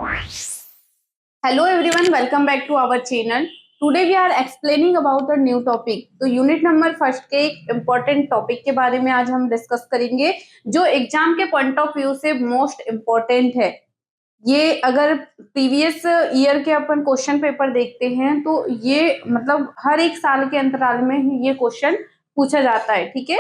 Hello everyone, welcome back to our channel. Today we are explaining about a new topic. तो unit number first के एक important topic के बारे में आज हम डिस्कस करेंगे जो एग्जाम के पॉइंट ऑफ व्यू से मोस्ट इम्पोर्टेंट है। ये अगर प्रीवियस ईयर के अपन क्वेश्चन पेपर देखते हैं तो ये मतलब हर एक साल के अंतराल में ही ये क्वेश्चन पूछा जाता है। ठीक है,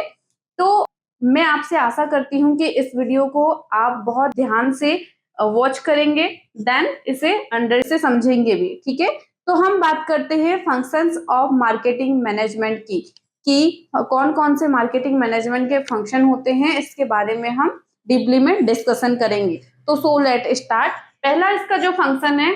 तो मैं आपसे आशा करती हूँ कि इस वीडियो को आप बहुत ध्यान से वॉच करेंगे, देन इसे अंडर से समझेंगे भी। ठीक है, तो हम बात करते हैं फंक्शंस ऑफ मार्केटिंग मैनेजमेंट की कि कौन कौन से मार्केटिंग मैनेजमेंट के फंक्शन होते हैं, इसके बारे में हम डीपली में डिस्कशन करेंगे। तो सो लेट स्टार्ट। पहला इसका जो फंक्शन है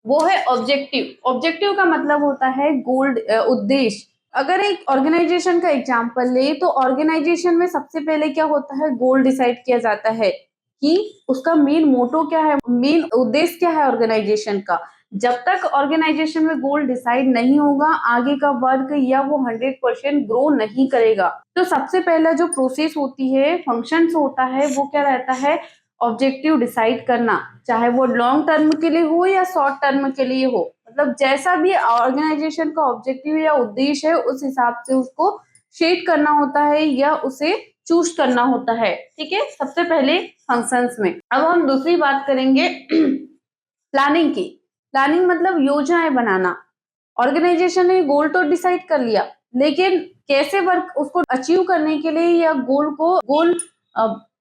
वो है ऑब्जेक्टिव। ऑब्जेक्टिव का मतलब होता है गोल, उद्देश्य। अगर एक ऑर्गेनाइजेशन का एग्जांपल ले तो ऑर्गेनाइजेशन में सबसे पहले क्या होता है, गोल डिसाइड किया जाता है कि उसका मेन मोटो क्या है, मेन उद्देश्य क्या है ऑर्गेनाइजेशन का। जब तक ऑर्गेनाइजेशन में गोल डिसाइड नहीं होगा आगे का वर्क या वो 100% ग्रो नहीं करेगा। तो सबसे पहला जो प्रोसेस होती है, फंक्शंस होता है, वो क्या रहता है, ऑब्जेक्टिव डिसाइड करना, चाहे वो लॉन्ग टर्म के लिए हो या शॉर्ट टर्म के लिए हो। मतलब जैसा भी ऑर्गेनाइजेशन का ऑब्जेक्टिव या उद्देश्य है उस हिसाब से उसको शेड करना होता है या उसे चूज करना होता है। ठीक है, सबसे पहले फंक्शंस में। अब हम दूसरी बात करेंगे प्लानिंग की। प्लानिंग मतलब योजनाएं बनाना। ऑर्गेनाइजेशन ने गोल तो डिसाइड कर लिया, लेकिन कैसे वर्क उसको अचीव करने के लिए या गोल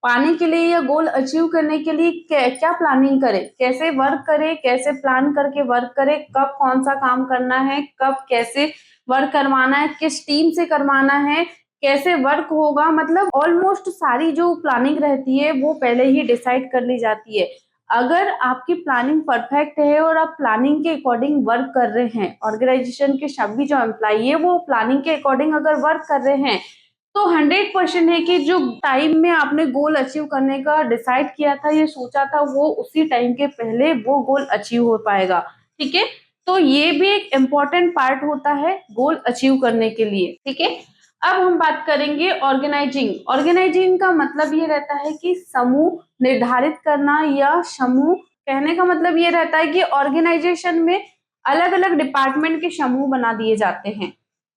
पाने के लिए या गोल अचीव करने के लिए क्या प्लानिंग करे, कैसे वर्क करे, कैसे प्लान करके वर्क करे, कब कौन सा काम करना है, कब कैसे वर्क करवाना है, किस टीम से करवाना है, कैसे वर्क होगा। मतलब ऑलमोस्ट सारी जो प्लानिंग रहती है वो पहले ही डिसाइड कर ली जाती है। अगर आपकी प्लानिंग परफेक्ट है और आप प्लानिंग के अकॉर्डिंग वर्क कर रहे हैं, ऑर्गेनाइजेशन के सभी जो एम्प्लॉई है वो प्लानिंग के अकॉर्डिंग अगर वर्क कर रहे हैं, तो 100% है कि जो टाइम में आपने गोल अचीव करने का डिसाइड किया था, ये सोचा था, वो उसी टाइम के पहले वो गोल अचीव हो पाएगा। ठीक है, तो ये भी एक इम्पोर्टेंट पार्ट होता है गोल अचीव करने के लिए। ठीक है, अब हम बात करेंगे ऑर्गेनाइजिंग। ऑर्गेनाइजिंग का मतलब ये रहता है कि समूह निर्धारित करना, या समूह कहने का मतलब ये रहता है कि ऑर्गेनाइजेशन में अलग अलग डिपार्टमेंट के समूह बना दिए जाते हैं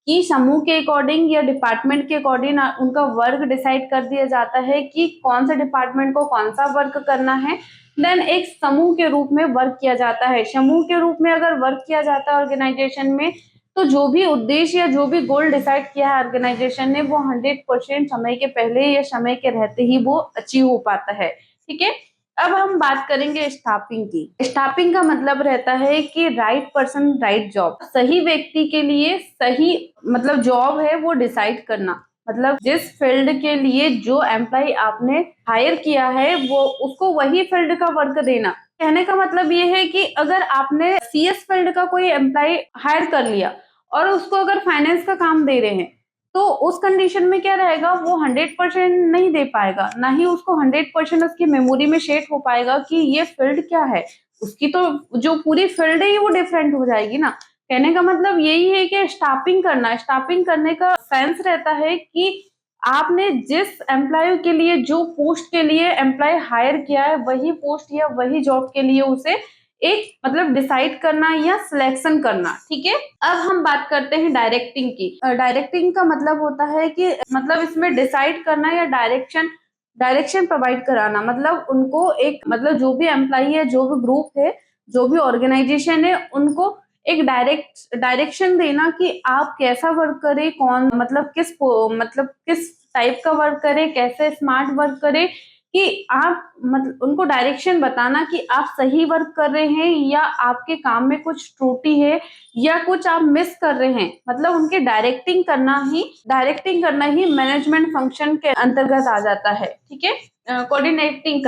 कि समूह के अकॉर्डिंग या डिपार्टमेंट के अकॉर्डिंग उनका वर्क डिसाइड कर दिया जाता है कि कौन सा डिपार्टमेंट को कौन सा वर्क करना है। देन एक समूह के रूप में वर्क किया जाता है। समूह के रूप में अगर वर्क किया जाता है ऑर्गेनाइजेशन में, तो जो भी उद्देश्य या जो भी गोल डिसाइड किया है ऑर्गेनाइजेशन ने वो 100% समय के पहले या समय के रहते ही वो अचीव हो पाता है। ठीक है, अब हम बात करेंगे स्टाफिंग की। स्टाफिंग का मतलब रहता है कि राइट पर्सन राइट जॉब। सही व्यक्ति के लिए सही मतलब जॉब है वो डिसाइड करना। मतलब जिस फील्ड के लिए जो एम्प्लॉय आपने हायर किया है वो उसको वही फील्ड का वर्क देना। कहने का मतलब ये है कि अगर आपने सीएस फील्ड का कोई एम्प्लॉय हायर कर लिया और उसको अगर फाइनेंस का काम दे रहे हैं, तो उस कंडीशन में क्या रहेगा, वो 100% नहीं दे पाएगा, ना ही उसको 100% उसकी मेमोरी में सेट हो पाएगा कि ये फील्ड क्या है। उसकी तो जो पूरी फील्ड है वो डिफरेंट हो जाएगी ना। कहने का मतलब यही है कि स्टाफिंग करना, स्टाफिंग करने का सेंस रहता है कि आपने जिस एम्प्लॉय के लिए, जो पोस्ट के लिए एम्प्लॉय हायर किया है, वही पोस्ट या वही जॉब के लिए उसे एक मतलब डिसाइड करना या सिलेक्शन करना। ठीक है, अब हम बात करते हैं डायरेक्टिंग की। डायरेक्टिंग का मतलब होता है कि मतलब इसमें डिसाइड करना या डायरेक्शन प्रोवाइड कराना। मतलब उनको एक मतलब जो भी एम्प्लॉई है, जो भी ग्रुप है, जो भी ऑर्गेनाइजेशन है, उनको एक डायरेक्शन देना कि आप कैसा वर्क करें, कौन मतलब किस टाइप का वर्क करें, कैसे स्मार्ट वर्क करें, कि आप मतलब उनको डायरेक्शन बताना कि आप सही वर्क कर रहे हैं या आपके काम में कुछ त्रुटि है या कुछ आप मिस कर रहे हैं। मतलब उनके डायरेक्टिंग करना ही मैनेजमेंट फंक्शन के अंतर्गत आ जाता है। ठीक है, कोऑर्डिनेटिंग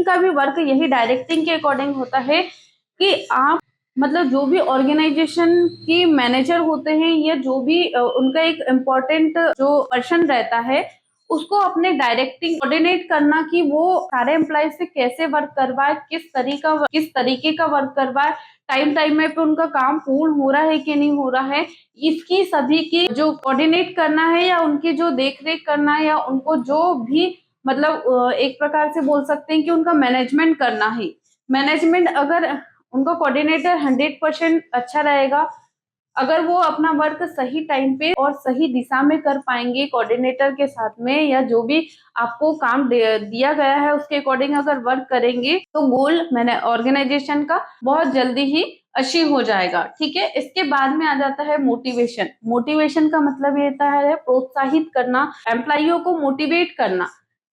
का भी वर्क यही डायरेक्टिंग के अकॉर्डिंग होता है कि आप मतलब जो भी ऑर्गेनाइजेशन की मैनेजर होते हैं या जो भी उनका एक इम्पोर्टेंट जो पर्सन रहता है, उसको अपने डायरेक्टिंग कोऑर्डिनेट करना कि वो सारे एम्प्लॉय से कैसे वर्क करवाए, किस तरीके का वर्क करवाए, टाइम में पे उनका काम पूर्ण हो रहा है कि नहीं हो रहा है, इसकी सभी की जो कोऑर्डिनेट करना है या उनकी जो देख रेख करना है या उनको जो भी मतलब एक प्रकार से बोल सकते हैं कि उनका मैनेजमेंट करना है। मैनेजमेंट अगर उनका कोऑर्डिनेटर 100% अच्छा रहेगा, अगर वो अपना वर्क सही टाइम पे और सही दिशा में कर पाएंगे कोऑर्डिनेटर के साथ में, या जो भी आपको काम दिया गया है उसके अकॉर्डिंग अगर वर्क करेंगे, तो गोल मैंने ऑर्गेनाइजेशन का बहुत जल्दी ही अचीव हो जाएगा। ठीक है, इसके बाद में आ जाता है मोटिवेशन। मोटिवेशन का मतलब ये होता है प्रोत्साहित करना, एम्प्लॉइयों को मोटिवेट करना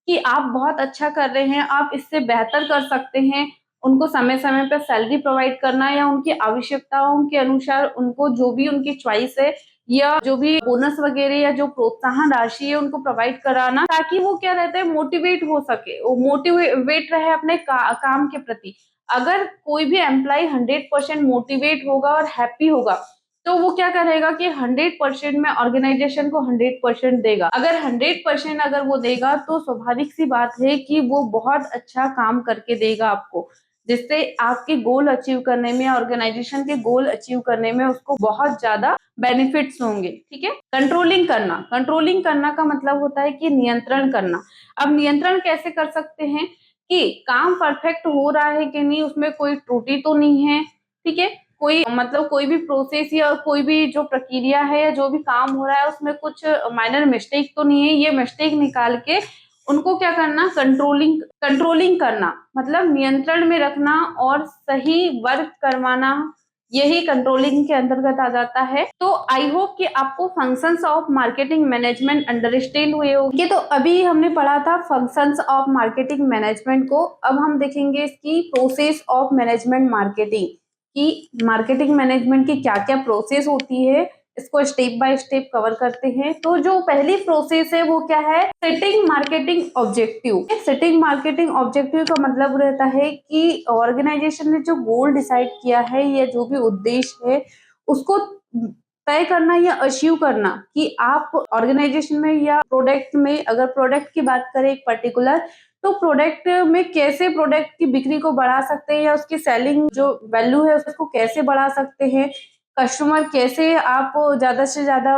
कि आप बहुत अच्छा कर रहे हैं, आप इससे बेहतर कर सकते हैं। उनको समय समय पर सैलरी प्रोवाइड करना, या उनकी आवश्यकताओं के अनुसार उनको जो भी उनकी चॉइस है या जो भी बोनस वगैरह या जो प्रोत्साहन राशि है उनको प्रोवाइड कराना, ताकि वो क्या रहता है मोटिवेट हो सके, वो मोटिवेट रहे अपने काम के प्रति। अगर कोई भी एम्प्लॉय 100% मोटिवेट होगा और हैप्पी होगा, तो वो क्या करेगा कि 100% में ऑर्गेनाइजेशन को 100% देगा। अगर 100% अगर वो देगा, तो स्वाभाविक सी बात है कि वो बहुत अच्छा काम करके देगा आपको, जिससे आपके गोल अचीव करने में, ऑर्गेनाइजेशन के गोल अचीव करने में उसको बहुत ज्यादा बेनिफिट्स होंगे। ठीक है, कंट्रोलिंग करना। कंट्रोलिंग करना का मतलब होता है कि नियंत्रण करना। अब नियंत्रण कैसे कर सकते हैं कि काम परफेक्ट हो रहा है कि नहीं, उसमें कोई त्रुटि तो नहीं है। ठीक है, कोई मतलब कोई भी प्रोसेस या कोई भी जो प्रक्रिया है या जो भी काम हो रहा है उसमें कुछ माइनर मिस्टेक तो नहीं है। ये मिस्टेक निकाल के उनको क्या करना, कंट्रोलिंग कंट्रोलिंग करना, मतलब नियंत्रण में रखना और सही वर्क करवाना, यही कंट्रोलिंग के अंतर्गत आ जाता है। तो आई होप कि आपको functions of marketing management understand हुए होंगे। तो अभी हमने पढ़ा था फंक्शंस ऑफ मार्केटिंग मैनेजमेंट को। अब हम देखेंगे इसकी प्रोसेस ऑफ मैनेजमेंट मार्केटिंग, कि मार्केटिंग मैनेजमेंट की क्या क्या प्रोसेस होती है, इसको स्टेप बाय स्टेप कवर करते हैं। तो जो पहली प्रोसेस है वो क्या है, setting marketing objective. Setting marketing objective का मतलब रहता है कि ऑर्गेनाइजेशन ने जो गोल डिसाइड किया है या जो भी उद्देश्य है उसको तय करना या अचीव करना, कि आप ऑर्गेनाइजेशन में या प्रोडक्ट में, अगर प्रोडक्ट की बात करें एक पर्टिकुलर, तो प्रोडक्ट में कैसे प्रोडक्ट की बिक्री को बढ़ा सकते हैं या उसकी सेलिंग जो वैल्यू है उसको कैसे बढ़ा सकते हैं, कस्टमर कैसे आप ज्यादा से ज्यादा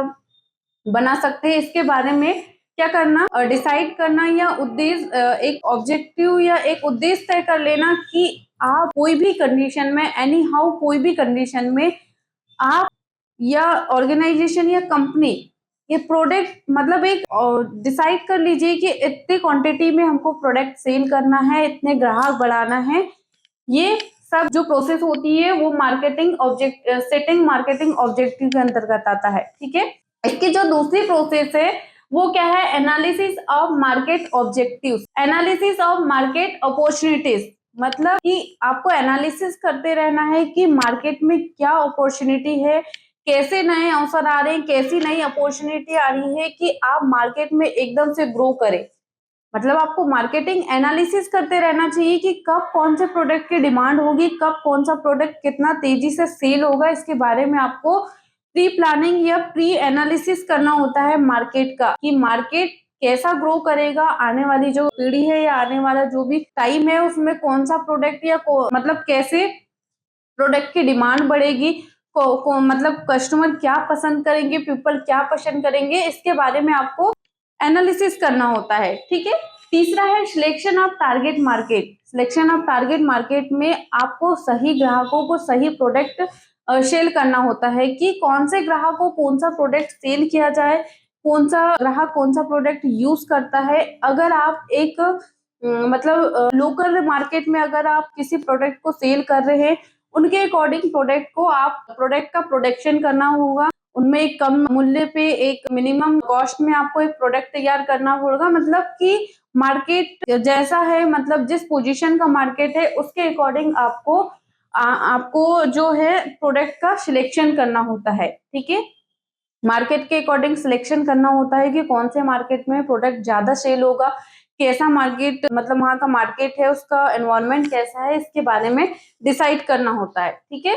बना सकते हैं, इसके बारे में क्या करना, डिसाइड करना, या उद्देश्य एक ऑब्जेक्टिव या एक उद्देश्य तय कर लेना कि आप कोई भी कंडीशन में, एनी हाउ कोई भी कंडीशन में आप या ऑर्गेनाइजेशन या कंपनी ये प्रोडक्ट, मतलब एक डिसाइड कर लीजिए कि इतने क्वांटिटी में हमको प्रोडक्ट सेल करना है, इतने ग्राहक बढ़ाना है। ये सब जो प्रोसेस होती है वो मार्केटिंग सेटिंग मार्केटिंग ऑब्जेक्टिव के अंतर्गत आता है। ठीक है, इसकी जो दूसरी प्रोसेस है वो क्या है, analysis of market objectives, analysis of market opportunities. मतलब कि आपको एनालिसिस करते रहना है कि मार्केट में क्या अपॉर्चुनिटी है, कैसे नए अवसर आ रहे हैं, कैसी नई अपॉर्चुनिटी आ रही है कि आप मार्केट में एकदम से ग्रो करें। मतलब आपको मार्केटिंग एनालिसिस करते रहना चाहिए कि कब कौन से प्रोडक्ट की डिमांड होगी, कब कौन सा प्रोडक्ट कितना तेजी से सेल होगा, इसके बारे में आपको प्री प्लानिंग या प्री एनालिसिस करना होता है मार्केट का, कि मार्केट कैसा ग्रो करेगा, आने वाली जो पीढ़ी है या आने वाला जो भी टाइम है उसमें कौन सा प्रोडक्ट या मतलब कैसे प्रोडक्ट की डिमांड बढ़ेगी, मतलब कस्टमर क्या पसंद करेंगे, पीपल क्या पसंद करेंगे, इसके बारे में आपको एनालिसिस करना होता है। ठीक है, तीसरा है selection of target market. Selection of target market में आपको सही ग्राहकों को सही प्रोडक्ट सेल करना होता है, कि कौन से ग्राहक को कौन सा प्रोडक्ट सेल किया जाए, कौन सा ग्राहक कौन सा प्रोडक्ट यूज करता है। अगर आप एक मतलब लोकल मार्केट में अगर आप किसी प्रोडक्ट को सेल कर रहे हैं, उनके अकॉर्डिंग प्रोडक्ट को आप प्रोडक्ट का प्रोडक्शन करना होगा, उनमें एक कम मूल्य पे एक मिनिमम कॉस्ट में आपको एक प्रोडक्ट तैयार करना होगा। मतलब कि मार्केट जैसा है, मतलब जिस पोजीशन का मार्केट है उसके अकॉर्डिंग आपको जो है प्रोडक्ट का सिलेक्शन करना होता है। ठीक है, मार्केट के अकॉर्डिंग सिलेक्शन करना होता है कि कौन से मार्केट में प्रोडक्ट ज्यादा सेल होगा, कैसा मार्केट, मतलब वहां का मार्केट है उसका एनवायरनमेंट कैसा है, इसके बारे में डिसाइड करना होता है। ठीक है,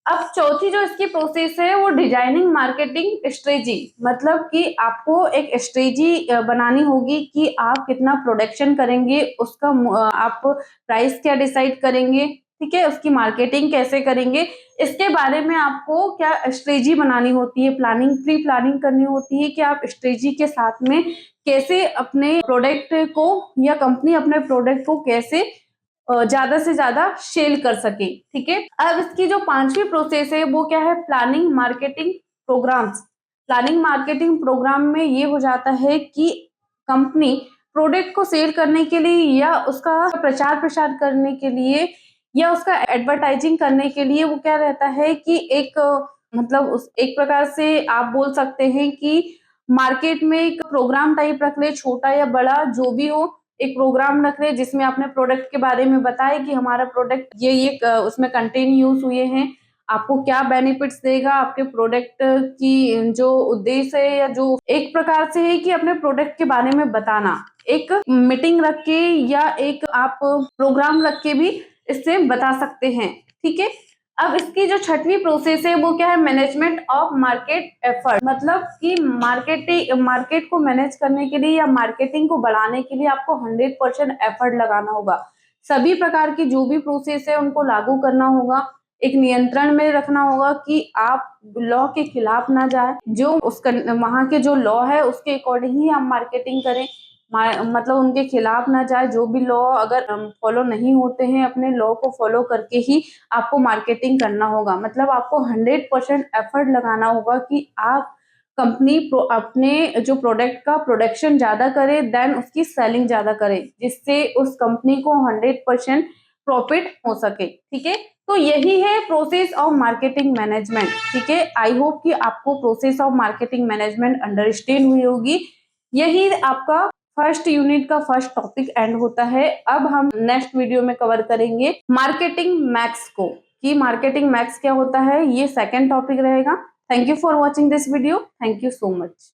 अब चौथी जो इसकी प्रोसेस है वो डिजाइनिंग मार्केटिंग स्ट्रेटजी, मतलब कि आपको एक स्ट्रेटजी बनानी होगी कि आप कितना प्रोडक्शन करेंगे, उसका आप प्राइस क्या डिसाइड करेंगे, ठीक है, उसकी मार्केटिंग कैसे करेंगे, इसके बारे में आपको क्या स्ट्रेटजी बनानी होती है, प्लानिंग, प्री प्लानिंग करनी होती है कि आप स्ट्रेटजी के साथ में कैसे अपने प्रोडक्ट को या कंपनी अपने प्रोडक्ट को कैसे ज्यादा से ज्यादा सेल कर सके। ठीक है, अब इसकी जो पांचवी प्रोसेस है वो क्या है, planning marketing programmes. Planning marketing programme में ये हो जाता है कि कंपनी प्रोडक्ट को सेल करने के लिए या उसका प्रचार प्रसार करने के लिए या उसका एडवर्टाइजिंग करने के लिए वो क्या रहता है कि एक मतलब उस एक प्रकार से आप बोल सकते हैं कि मार्केट में एक प्रोग्राम टाइप रख ले, छोटा या बड़ा जो भी हो, एक प्रोग्राम रख ले जिसमें अपने प्रोडक्ट के बारे में बताए कि हमारा प्रोडक्ट उसमें कंटेंट यूज हुए हैं, आपको क्या बेनिफिट्स देगा, आपके प्रोडक्ट की जो उद्देश्य है या जो एक प्रकार से है कि अपने प्रोडक्ट के बारे में बताना। एक मीटिंग रख के या एक आप प्रोग्राम रख के भी इससे बता सकते हैं। ठीक है, अब इसकी जो छठवीं प्रोसेस है वो क्या है, मैनेजमेंट ऑफ मार्केट एफर्ट। मतलब कि मार्केट को मैनेज करने के लिए या मार्केटिंग को बढ़ाने के लिए आपको 100% एफर्ट लगाना होगा। सभी प्रकार की जो भी प्रोसेस है उनको लागू करना होगा, एक नियंत्रण में रखना होगा कि आप लॉ के खिलाफ ना जाए, जो उसका वहां के जो लॉ है उसके अकॉर्डिंग ही आप मार्केटिंग करें, मतलब उनके खिलाफ ना जाए। जो भी लॉ अगर फॉलो नहीं होते हैं, अपने लॉ को फॉलो करके ही आपको मार्केटिंग करना होगा। मतलब आपको 100% एफर्ट लगाना होगा कि आप कंपनी अपने जो प्रोडक्ट का प्रोडक्शन ज्यादा करे, देन उसकी सेलिंग ज्यादा करे, जिससे उस कंपनी को 100% प्रॉफिट हो सके। ठीक है, तो यही है प्रोसेस ऑफ मार्केटिंग मैनेजमेंट। ठीक है, आई होप कि आपको process of marketing management understand हुई होगी। यही आपका फर्स्ट यूनिट का फर्स्ट टॉपिक एंड होता है। अब हम नेक्स्ट वीडियो में कवर करेंगे मार्केटिंग मैक्स को, कि मार्केटिंग मैक्स क्या होता है, ये सेकंड टॉपिक रहेगा। Thank you for watching this video, thank you so much.